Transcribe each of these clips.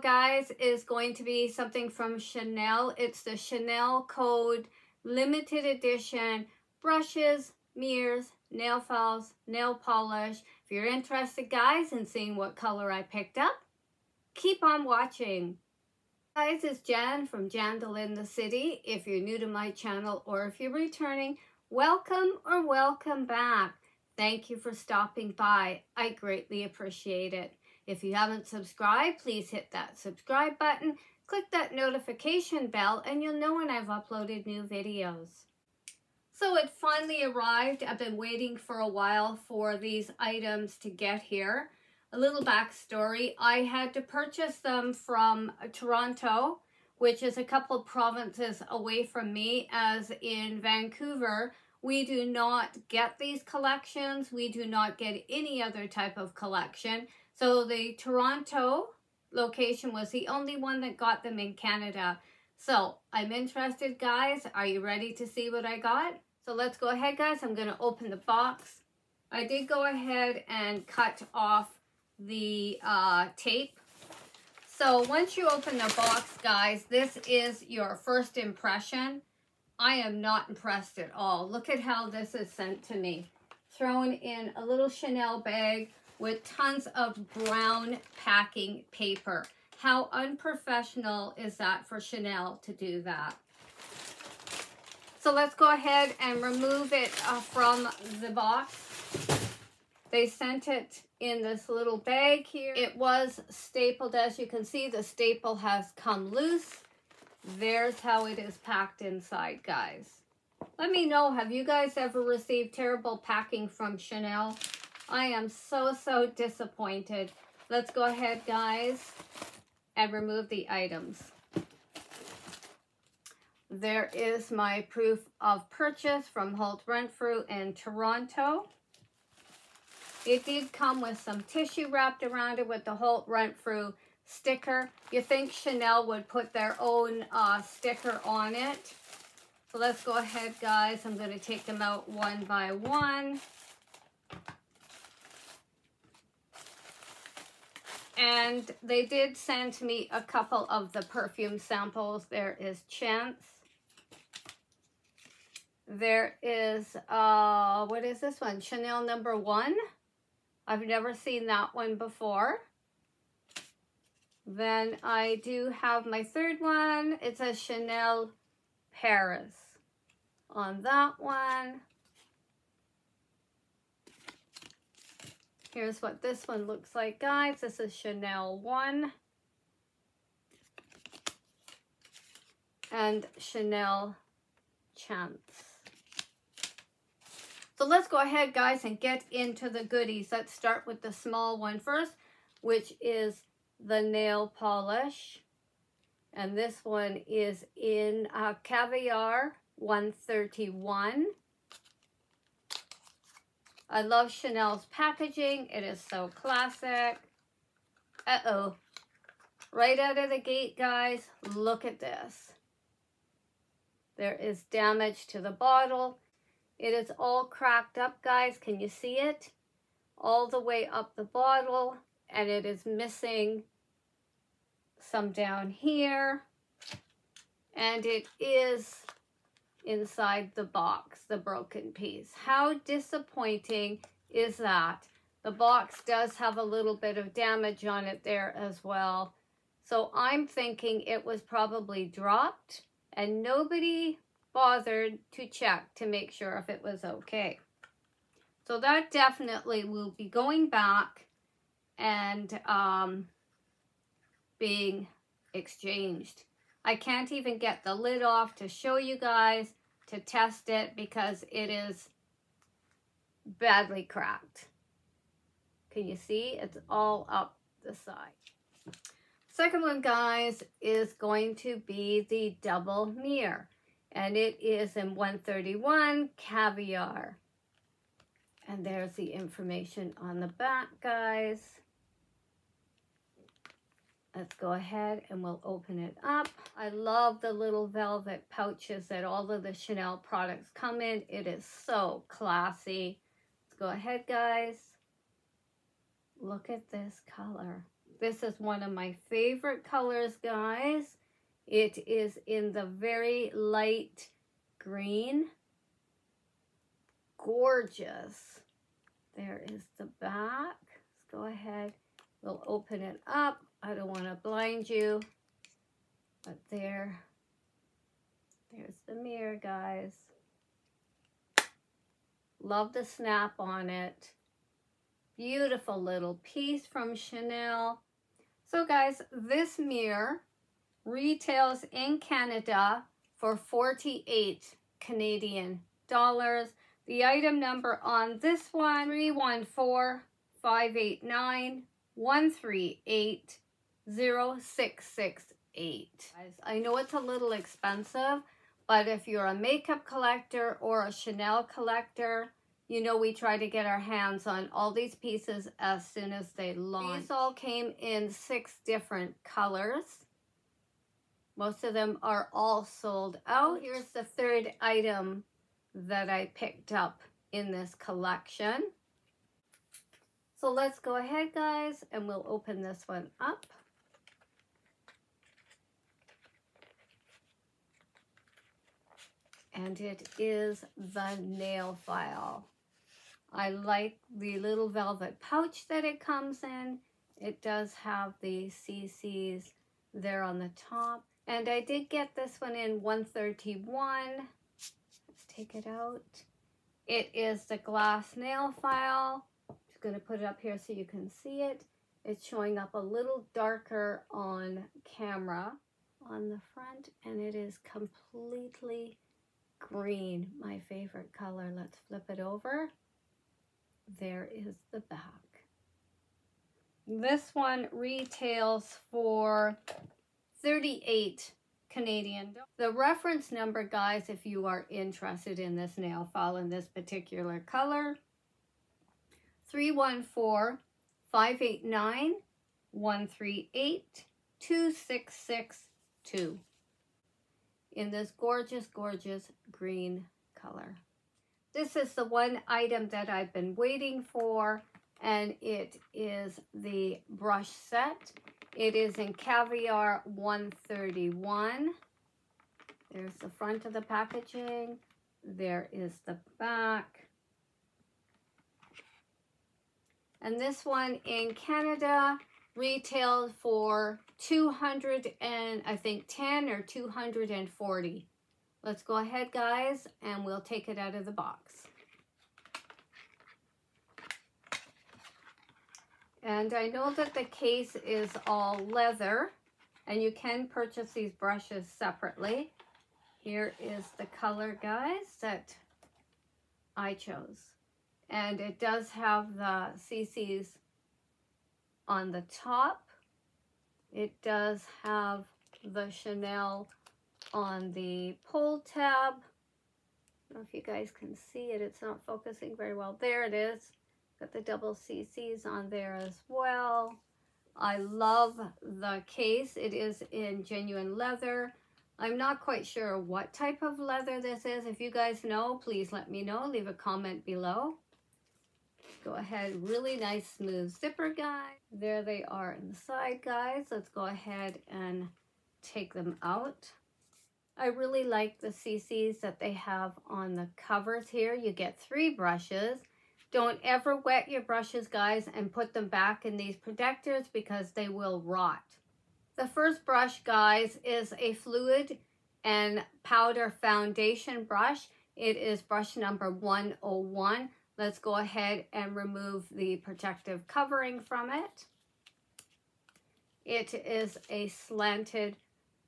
guys, is going to be something from Chanel. It's the Chanel Code limited edition brushes, mirrors, nail files, nail polish. If you're interested, guys, in seeing what color I picked up, keep on watching. Guys, it's Jan from Jandle in the City. If you're new to my channel or if you're returning, welcome or welcome back. Thank you for stopping by. I greatly appreciate it. If you haven't subscribed, please hit that subscribe button, click that notification bell, and you'll know when I've uploaded new videos. So it finally arrived. I've been waiting for a while for these items to get here. A little backstory, I had to purchase them from Toronto, which is a couple of provinces away from me, as in Vancouver, we do not get these collections. We do not get any other type of collection. So the Toronto location was the only one that got them in Canada. So I'm interested, guys. Are you ready to see what I got? So let's go ahead, guys. I'm going to open the box. I did go ahead and cut off the tape. So once you open the box, guys, this is your first impression. I am not impressed at all. Look at how this is sent to me. Thrown in a little Chanel bag with tons of brown packing paper. How unprofessional is that for Chanel to do that? So let's go ahead and remove it from the box. They sent it in this little bag here. It was stapled. As you can see, the staple has come loose. There's how it is packed inside, guys. Let me know, have you guys ever received terrible packing from Chanel? I am so disappointed. Let's go ahead, guys, and remove the items. There is my proof of purchase from Holt Renfrew in Toronto. It did come with some tissue wrapped around it with the Holt Renfrew sticker. You think Chanel would put their own sticker on it. So let's go ahead, guys. I'm going to take them out one by one. And they did send me a couple of the perfume samples. There is Chance. There is, what is this one? Chanel number 1. I've never seen that one before. Then I do have my third one. It's a Chanel Paris on that one. Here's what this one looks like, guys. This is Chanel 1. And Chanel Chance. So let's go ahead, guys, and get into the goodies. Let's start with the small one first, which is the nail polish. And this one is in Caviar 131. I love Chanel's packaging. It is so classic. Uh-oh. Right out of the gate, guys, look at this. There is damage to the bottle. It is all cracked up, guys. Can you see it? All the way up the bottle. And it is missing some down here. And it is inside the box, the broken piece. How disappointing is that? The box does have a little bit of damage on it there as well. So I'm thinking it was probably dropped and nobody bothered to check to make sure if it was okay. So that definitely will be going back and being exchanged. I can't even get the lid off to show you guys to test it because it is badly cracked. Can you see? It's all up the side. Second one, guys, is going to be the double mirror. And it is in 131 Caviar. And there's the information on the back, guys. Let's go ahead and we'll open it up. I love the little velvet pouches that all of the Chanel products come in. It is so classy. Let's go ahead, guys. Look at this color. This is one of my favorite colors, guys. It is in the very light green. Gorgeous. There is the back. Let's go ahead. We'll open it up. I don't want to blind you, but there's the mirror, guys. Love the snap on it. Beautiful little piece from Chanel. So guys, this mirror retails in Canada for 48 Canadian dollars. The item number on this one, 314-589-138-0668. I know it's a little expensive, but if you're a makeup collector or a Chanel collector, you know we try to get our hands on all these pieces as soon as they launch. These all came in 6 different colors. Most of them are all sold out. Here's the 3rd item that I picked up in this collection. So let's go ahead, guys, and we'll open this one up. And it is the nail file. I like the little velvet pouch that it comes in. It does have the CCs there on the top. And I did get this one in 131. Let's take it out. It is the glass nail file. Just going to put it up here so you can see it. It's showing up a little darker on camera on the front, and it is completely green, my favorite color. Let's flip it over. There is the back. This one retails for 38 Canadian. The reference number, guys, if you are interested in this nail file in this particular color, 314-589-138-2662 in this gorgeous, gorgeous green color. This is the one item that I've been waiting for, and it is the brush set. It is in Caviar 131. There's the front of the packaging. There is the back. And this one in Canada retailed for 200 and I think 10 or 240. Let's go ahead, guys, and we'll take it out of the box. And I know that the case is all leather, and you can purchase these brushes separately. Here is the color, guys, that I chose. And it does have the CCs on the top. It does have the Chanel on the pull tab. I don't know if you guys can see it. It's not focusing very well. There it is. Got the double CCs on there as well. I love the case. It is in genuine leather. I'm not quite sure what type of leather this is. If you guys know, please let me know. Leave a comment below. Go ahead. Really nice smooth zipper, guys. There they are inside, guys. Let's go ahead and take them out. I really like the CCs that they have on the covers here. You get 3 brushes. Don't ever wet your brushes, guys, and put them back in these protectors because they will rot. The first brush, guys, is a fluid and powder foundation brush. It is brush number 101. Let's go ahead and remove the protective covering from it. It is a slanted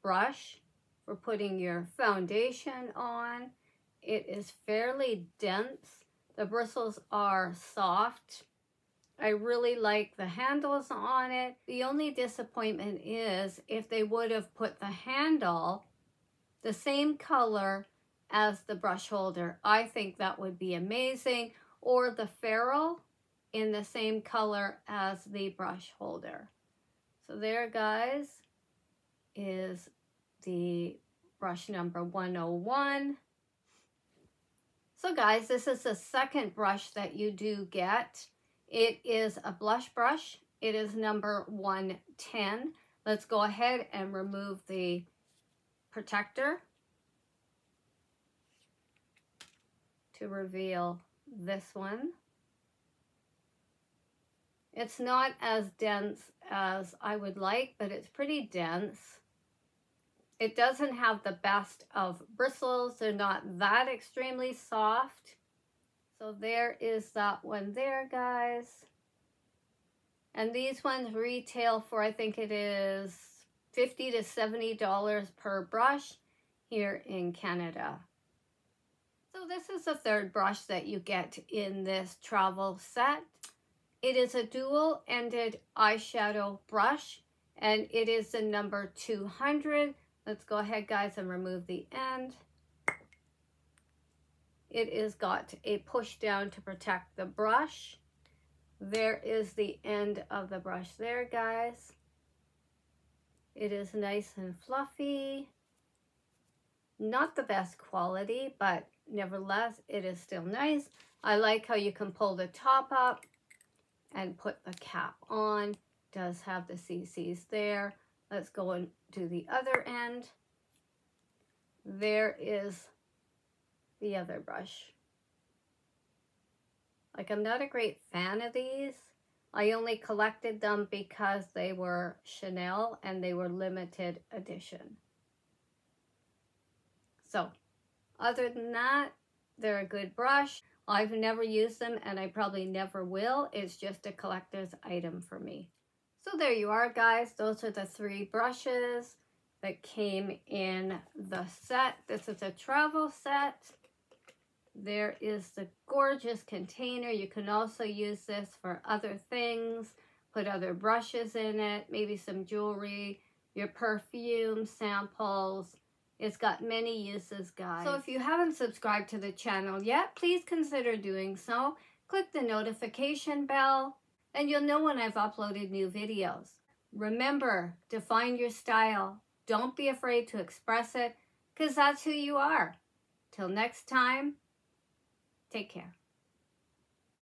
brush for putting your foundation on. It is fairly dense. The bristles are soft. I really like the handles on it. The only disappointment is if they would have put the handle the same color as the brush holder. I think that would be amazing. Or the ferrule in the same color as the brush holder. So there, guys, is the brush number 101. So guys, this is the second brush that you do get. It is a blush brush, it is number 110. Let's go ahead and remove the protector to reveal this one. It's not as dense as I would like, but it's pretty dense. It doesn't have the best of bristles. They're not that extremely soft. So there is that one there, guys. And these ones retail for, I think it is $50 to $70 per brush here in Canada. So this is the third brush that you get in this travel set. It is a dual-ended eyeshadow brush, and it is the number 200. Let's go ahead, guys, and remove the end. It is got a push down to protect the brush. There is the end of the brush there, guys. It is nice and fluffy. Not the best quality, but nevertheless, it is still nice. I like how you can pull the top up and put the cap on. It does have the CCs there. Let's go and do the other end. There is the other brush. Like, I'm not a great fan of these. I only collected them because they were Chanel and they were limited edition. So, other than that, they're a good brush. I've never used them and I probably never will. It's just a collector's item for me. So there you are, guys. Those are the 3 brushes that came in the set. This is a travel set. There is the gorgeous container. You can also use this for other things. Put other brushes in it, maybe some jewelry, your perfume samples. It's got many uses, guys. So if you haven't subscribed to the channel yet, please consider doing so. Click the notification bell and you'll know when I've uploaded new videos. Remember to find your style. Don't be afraid to express it, because that's who you are. Till next time, take care.